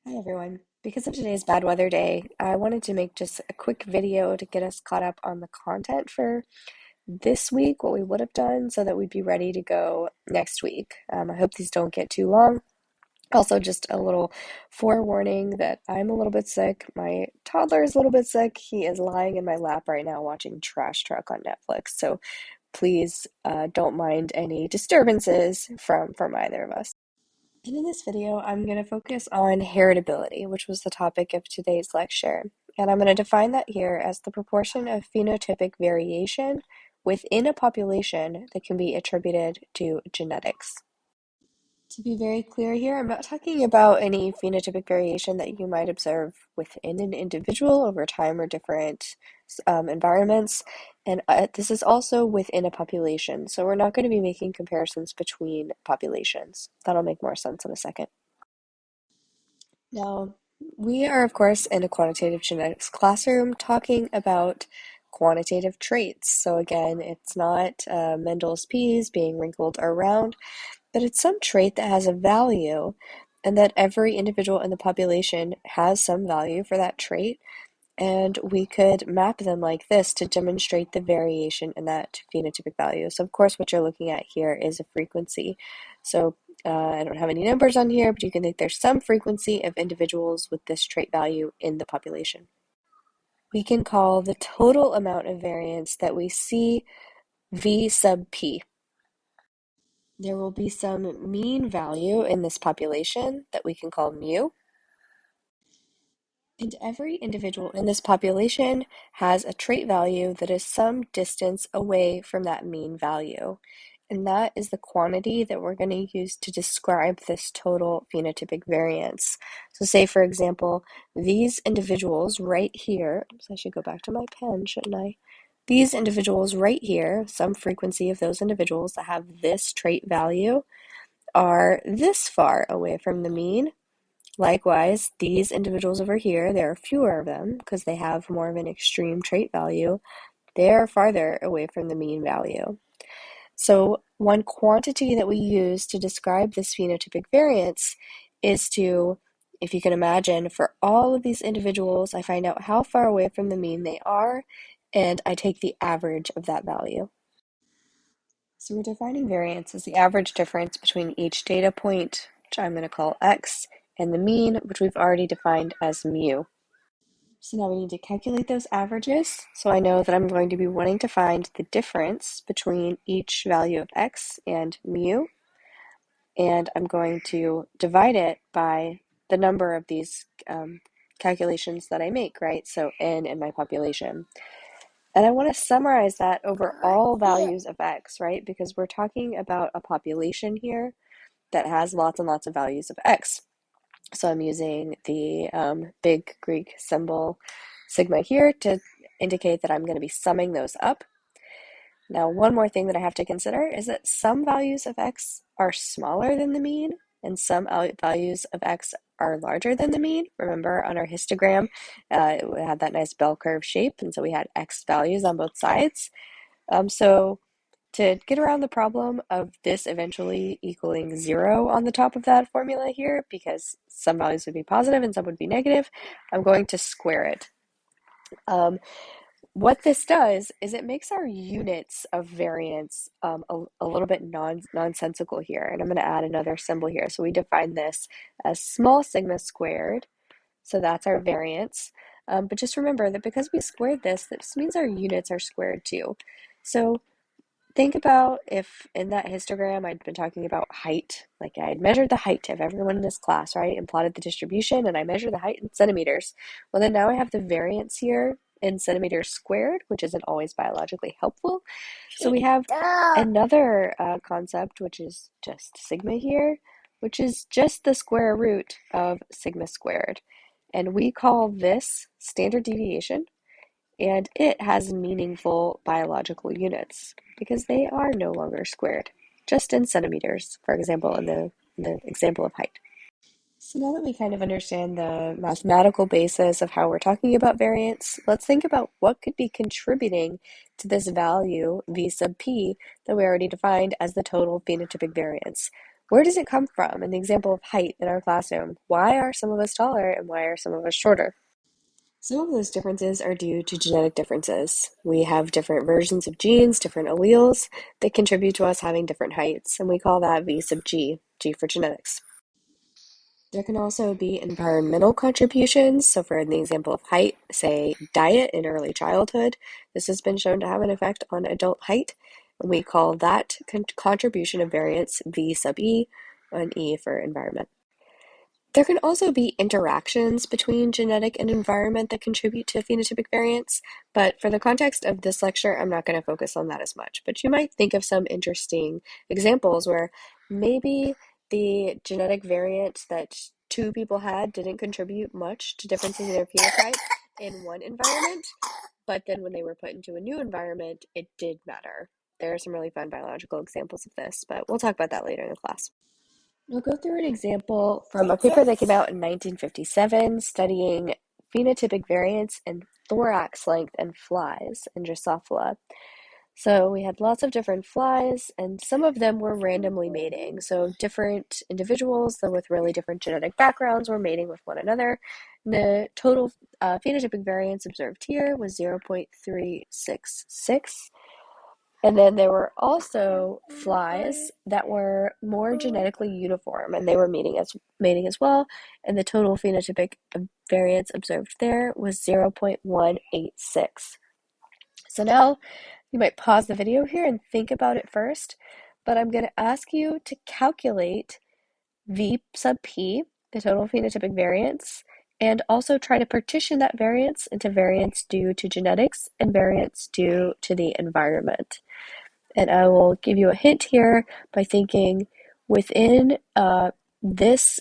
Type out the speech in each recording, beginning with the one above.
Hi everyone. Because of today's bad weather day, I wanted to make just a quick video to get us caught up on the content for this week, what we would have done, so that we'd be ready to go next week. I hope these don't get too long. Also, just a little forewarning that I'm a little bit sick. My toddler is a little bit sick. He is lying in my lap right now watching Trash Truck on Netflix. So please don't mind any disturbances from either of us. And in this video, I'm going to focus on heritability, which was the topic of today's lecture. And I'm going to define that here as the proportion of phenotypic variation within a population that can be attributed to genetics. To be very clear here, I'm not talking about any phenotypic variation that you might observe within an individual over time or different environments. And this is also within a population. So we're not going to be making comparisons between populations. That'll make more sense in a second. Now, we are, of course, in a quantitative genetics classroom talking about quantitative traits. So again, it's not Mendel's peas being wrinkled around, but it's some trait that has a value, and that every individual in the population has some value for that trait. And we could map them like this to demonstrate the variation in that phenotypic value. So of course, what you're looking at here is a frequency. So I don't have any numbers on here, but you can think there's some frequency of individuals with this trait value in the population. We can call the total amount of variance that we see V sub P. There will be some mean value in this population that we can call mu. And every individual in this population has a trait value that is some distance away from that mean value. And that is the quantity that we're going to use to describe this total phenotypic variance. So say, for example, these individuals right here, oops, I should go back to my pen, shouldn't I? These individuals right here, some frequency of those individuals that have this trait value, are this far away from the mean. Likewise, these individuals over here, there are fewer of them because they have more of an extreme trait value. They are farther away from the mean value. So one quantity that we use to describe this phenotypic variance is to, if you can imagine, for all of these individuals, I find out how far away from the mean they are, and I take the average of that value. So we're defining variance as the average difference between each data point, which I'm going to call x, and the mean, which we've already defined as mu. So now we need to calculate those averages. So I know that I'm going to be wanting to find the difference between each value of x and mu, and I'm going to divide it by the number of these calculations that I make, right? So n in my population. And I want to summarize that over all values of x, right? Because we're talking about a population here that has lots and lots of values of x. So I'm using the big Greek symbol sigma here to indicate that I'm going to be summing those up. Now, one more thing that I have to consider is that some values of x are smaller than the mean, and some values of x are larger than the mean. Remember, on our histogram, it had that nice bell curve shape, and so we had x values on both sides. So to get around the problem of this eventually equaling 0 on the top of that formula here, because some values would be positive and some would be negative, I'm going to square it. What this does is it makes our units of variance a little bit nonsensical here. And I'm going to add another symbol here. So we define this as small sigma squared. So that's our variance. But just remember that because we squared this means our units are squared too. So think about if in that histogram I'd been talking about height, like I had measured the height of everyone in this class, right, and plotted the distribution, and I measured the height in centimeters. Well, then now I have the variance here in centimeters squared, which isn't always biologically helpful. So we have another concept, which is just sigma here, which is just the square root of sigma squared. And we call this standard deviation, and it has meaningful biological units because they are no longer squared, just in centimeters, for example, in the example of height. So now that we kind of understand the mathematical basis of how we're talking about variance, let's think about what could be contributing to this value, V sub p, that we already defined as the total phenotypic variance. Where does it come from? In the example of height in our classroom, why are some of us taller and why are some of us shorter? Some of those differences are due to genetic differences. We have different versions of genes, different alleles that contribute to us having different heights, and we call that V sub G, G for genetics. There can also be environmental contributions. So for the example of height, say diet in early childhood, this has been shown to have an effect on adult height. And we call that contribution of variance V sub E, and E for environment. There can also be interactions between genetic and environment that contribute to phenotypic variance, but for the context of this lecture, I'm not going to focus on that as much. But you might think of some interesting examples where maybe the genetic variant that two people had didn't contribute much to differences in their phenotype in one environment, but then when they were put into a new environment, it did matter. There are some really fun biological examples of this, but we'll talk about that later in the class. We'll go through an example from a paper that came out in 1957 studying phenotypic variance in thorax length in flies in Drosophila. So we had lots of different flies, and some of them were randomly mating. So different individuals with really different genetic backgrounds were mating with one another. And the total phenotypic variance observed here was 0.366. And then there were also flies that were more genetically uniform, and they were mating as well, and the total phenotypic variance observed there was 0.186. So now you might pause the video here and think about it first, but I'm going to ask you to calculate V sub P, the total phenotypic variance, and also try to partition that variance into variance due to genetics and variance due to the environment. And I will give you a hint here by thinking within this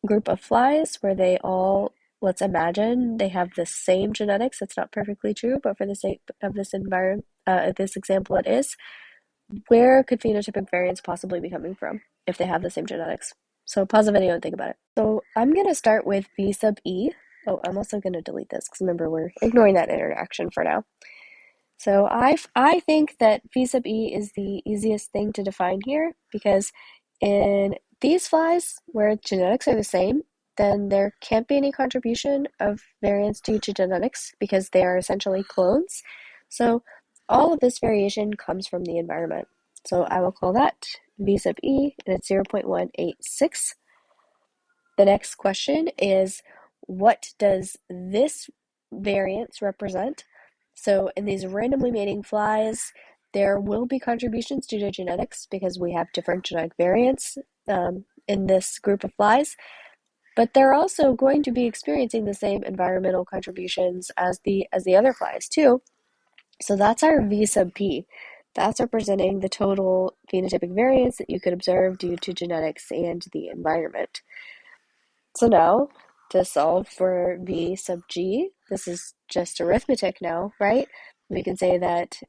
group of flies where they all, let's imagine they have the same genetics. That's not perfectly true, but for the sake of this this example it is. Where could phenotypic variance possibly be coming from if they have the same genetics? So pause the video and think about it. So I'm going to start with V sub E. Oh, I'm also going to delete this because remember we're ignoring that interaction for now. So I think that V sub E is the easiest thing to define here because in these flies where genetics are the same, then there can't be any contribution of variance due to genetics because they are essentially clones. So all of this variation comes from the environment. So I will call that V sub E, and it's 0.186. The next question is, what does this variance represent? So in these randomly mating flies, there will be contributions due to genetics because we have different genetic variants in this group of flies, but they're also going to be experiencing the same environmental contributions as the other flies too. So that's our V sub P. That's representing the total phenotypic variance that you could observe due to genetics and the environment. So now, to solve for V sub G, this is just arithmetic now, right? We can say that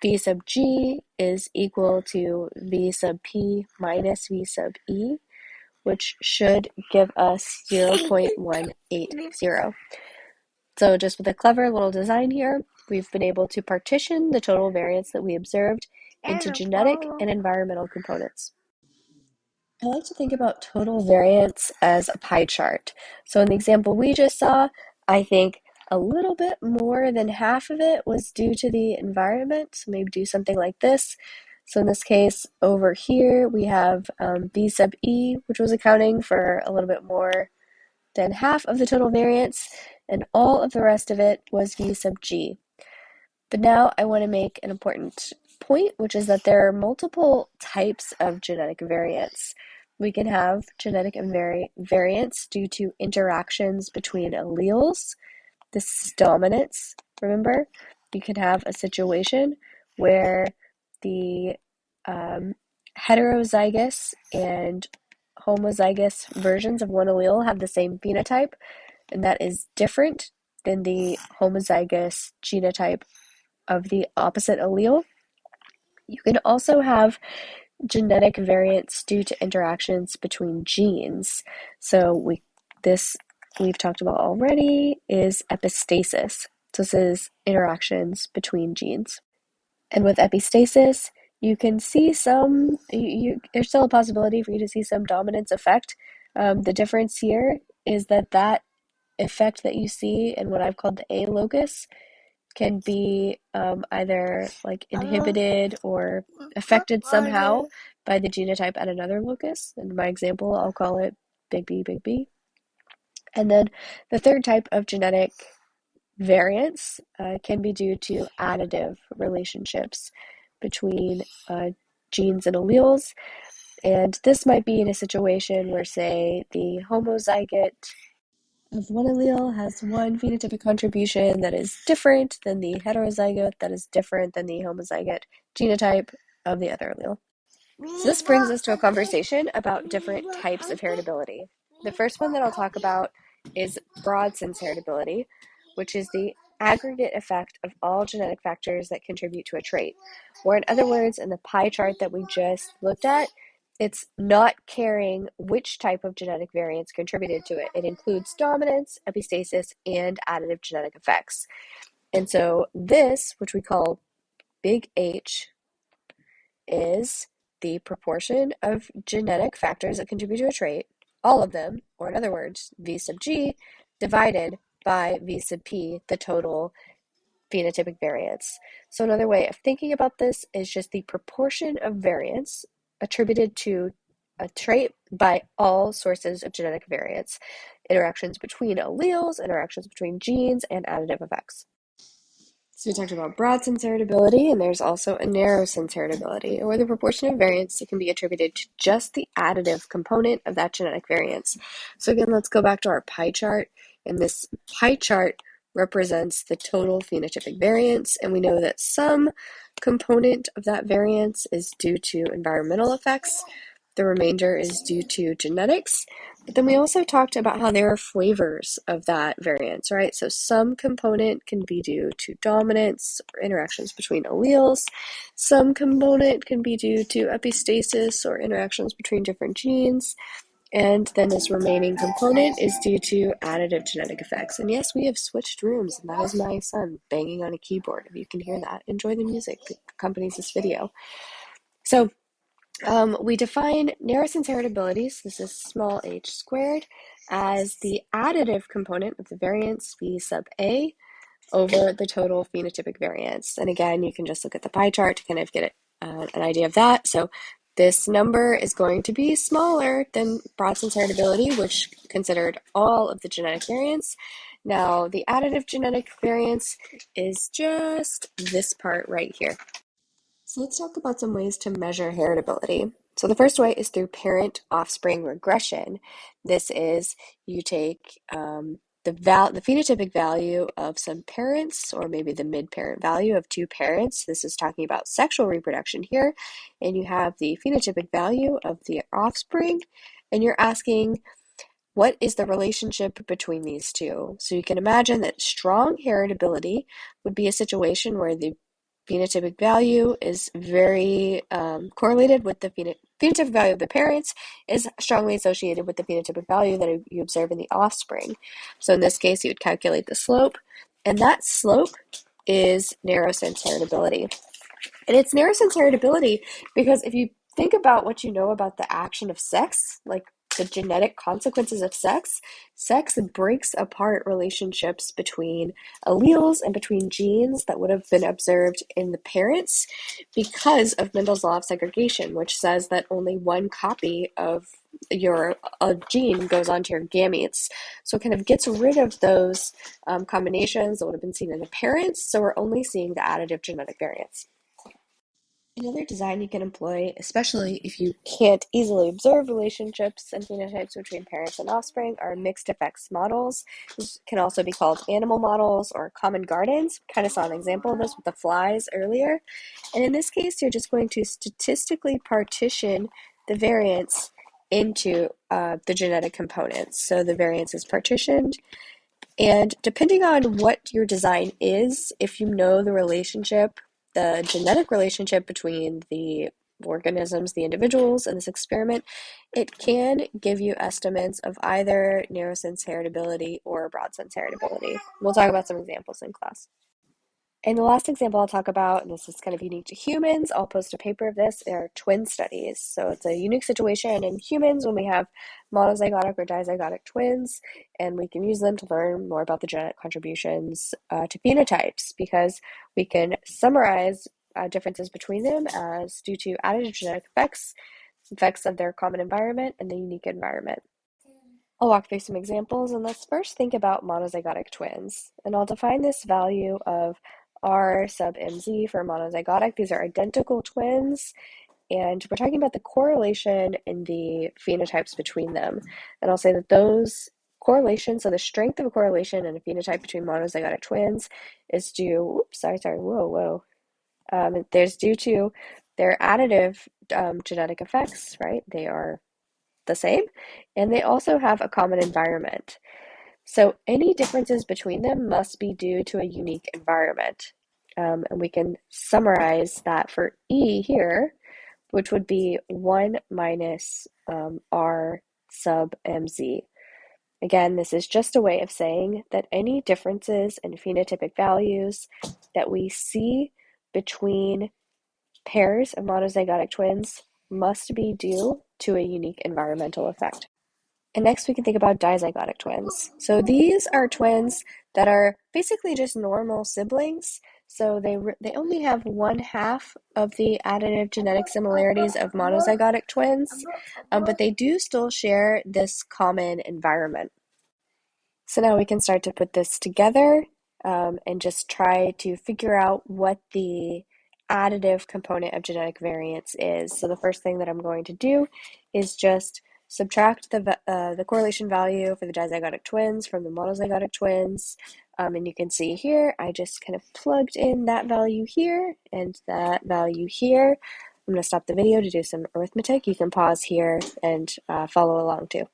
V sub G is equal to V sub P minus V sub E, which should give us 0.180. So just with a clever little design here, we've been able to partition the total variance that we observed into genetic and environmental components. I like to think about total variance as a pie chart. So in the example we just saw, I think a little bit more than half of it was due to the environment. So maybe do something like this. So in this case, over here, we have V sub E, which was accounting for a little bit more than half of the total variance, and all of the rest of it was V sub G. But now I want to make an important point, which is that there are multiple types of genetic variance. We can have genetic variance due to interactions between alleles. This is dominance, remember? You can have a situation where the heterozygous and homozygous versions of one allele have the same phenotype, and that is different than the homozygous genotype of the opposite allele. You can also have genetic variance due to interactions between genes. So we've talked about already is epistasis. So this is interactions between genes. And with epistasis, you can see there's still a possibility for you to see some dominance effect. The difference here is that effect that you see in what I've called the A locus can be either like inhibited or affected somehow by the genotype at another locus. In my example, I'll call it big B, big B. And then the third type of genetic variance can be due to additive relationships between genes and alleles. And this might be in a situation where, say, the homozygote of one allele has one phenotypic contribution that is different than the heterozygote that is different than the homozygote genotype of the other allele. So this brings us to a conversation about different types of heritability. The first one that I'll talk about is broad sense heritability, which is the aggregate effect of all genetic factors that contribute to a trait. Or in other words, in the pie chart that we just looked at, it's not caring which type of genetic variance contributed to it. It includes dominance, epistasis, and additive genetic effects. And so this, which we call big H, is the proportion of genetic factors that contribute to a trait, all of them, or in other words, V sub G, divided by V sub P, the total phenotypic variance. So another way of thinking about this is just the proportion of variance attributed to a trait by all sources of genetic variance, interactions between alleles, interactions between genes, and additive effects. So we talked about broad sense heritability, and there's also a narrow sense heritability, or the proportion of variance that can be attributed to just the additive component of that genetic variance. So again, let's go back to our pie chart, and this pie chart represents the total phenotypic variance, and we know that some component of that variance is due to environmental effects. The remainder is due to genetics. But then we also talked about how there are flavors of that variance, right? So some component can be due to dominance or interactions between alleles. Some component can be due to epistasis or interactions between different genes. And then this remaining component is due to additive genetic effects. And yes, we have switched rooms, and that is my son banging on a keyboard. If you can hear that, enjoy the music that accompanies this video. So we define narrow sense heritability, so this is small h squared, as the additive component of the variance V sub A over the total phenotypic variance. And again, you can just look at the pie chart to kind of get an idea of that. So this number is going to be smaller than broad sense heritability, which considered all of the genetic variance. Now, the additive genetic variance is just this part right here. So let's talk about some ways to measure heritability. So the first way is through parent-offspring regression. This is you take the phenotypic value of some parents, or maybe the mid-parent value of two parents. This is talking about sexual reproduction here. And you have the phenotypic value of the offspring, and you're asking, what is the relationship between these two? So you can imagine that strong heritability would be a situation where the phenotypic value is very correlated with the phenotypic value of the parents is strongly associated with the phenotypic value that you observe in the offspring. So in this case, you would calculate the slope, and that slope is narrow sense heritability. And it's narrow sense heritability because if you think about what you know about the action of sex, like the genetic consequences of sex, sex breaks apart relationships between alleles and between genes that would have been observed in the parents because of Mendel's law of segregation, which says that only one copy of your gene goes onto your gametes. So it kind of gets rid of those combinations that would have been seen in the parents, so we're only seeing the additive genetic variance. Another design you can employ, especially if you can't easily observe relationships and phenotypes between parents and offspring, are mixed effects models. This can also be called animal models or common gardens. We kind of saw an example of this with the flies earlier. And in this case, you're just going to statistically partition the variance into the genetic components. So the variance is partitioned. And depending on what your design is, if you know the relationship, the genetic relationship between the organisms, the individuals in this experiment, it can give you estimates of either narrow sense heritability or broad sense heritability. We'll talk about some examples in class. And the last example I'll talk about, and this is kind of unique to humans, I'll post a paper of this, are twin studies. So it's a unique situation in humans when we have monozygotic or dizygotic twins, and we can use them to learn more about the genetic contributions to phenotypes, because we can summarize differences between them as due to additive genetic effects of their common environment and the unique environment. I'll walk through some examples, and let's first think about monozygotic twins. And I'll define this value of R sub mz for monozygotic. These are identical twins, and we're talking about the correlation in the phenotypes between them. And I'll say that those correlations, so the strength of a correlation in a phenotype between monozygotic twins is due, there's due to their additive genetic effects, right? They are the same, and they also have a common environment. So any differences between them must be due to a unique environment. And we can summarize that for E here, which would be 1 minus R sub mz. Again, this is just a way of saying that any differences in phenotypic values that we see between pairs of monozygotic twins must be due to a unique environmental effect. And next we can think about dizygotic twins. So these are twins that are basically just normal siblings. So they only have 1/2 of the additive genetic similarities of monozygotic twins, but they do still share this common environment. So now we can start to put this together and just try to figure out what the additive component of genetic variance is. So the first thing that I'm going to do is just subtract the correlation value for the dizygotic twins from the monozygotic twins. And you can see here, I just kind of plugged in that value here and that value here. I'm going to stop the video to do some arithmetic. You can pause here and follow along too.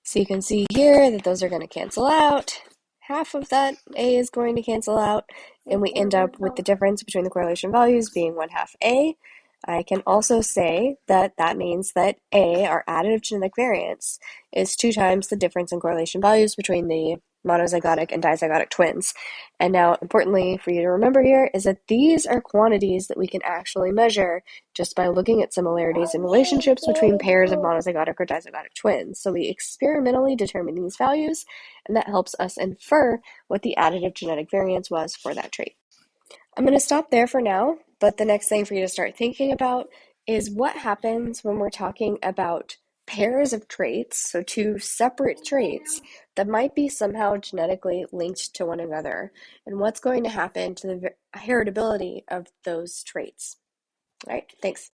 So you can see here that those are going to cancel out. Half of that A is going to cancel out, and we end up with the difference between the correlation values being 1/2 A. I can also say that that means that A, our additive genetic variance, is 2 times the difference in correlation values between the monozygotic and dizygotic twins. And now, importantly for you to remember here is that these are quantities that we can actually measure just by looking at similarities and relationships between pairs of monozygotic or dizygotic twins. So we experimentally determine these values, and that helps us infer what the additive genetic variance was for that trait. I'm going to stop there for now, but the next thing for you to start thinking about is what happens when we're talking about pairs of traits, so 2 separate traits that might be somehow genetically linked to one another, and what's going to happen to the heritability of those traits. All right, thanks.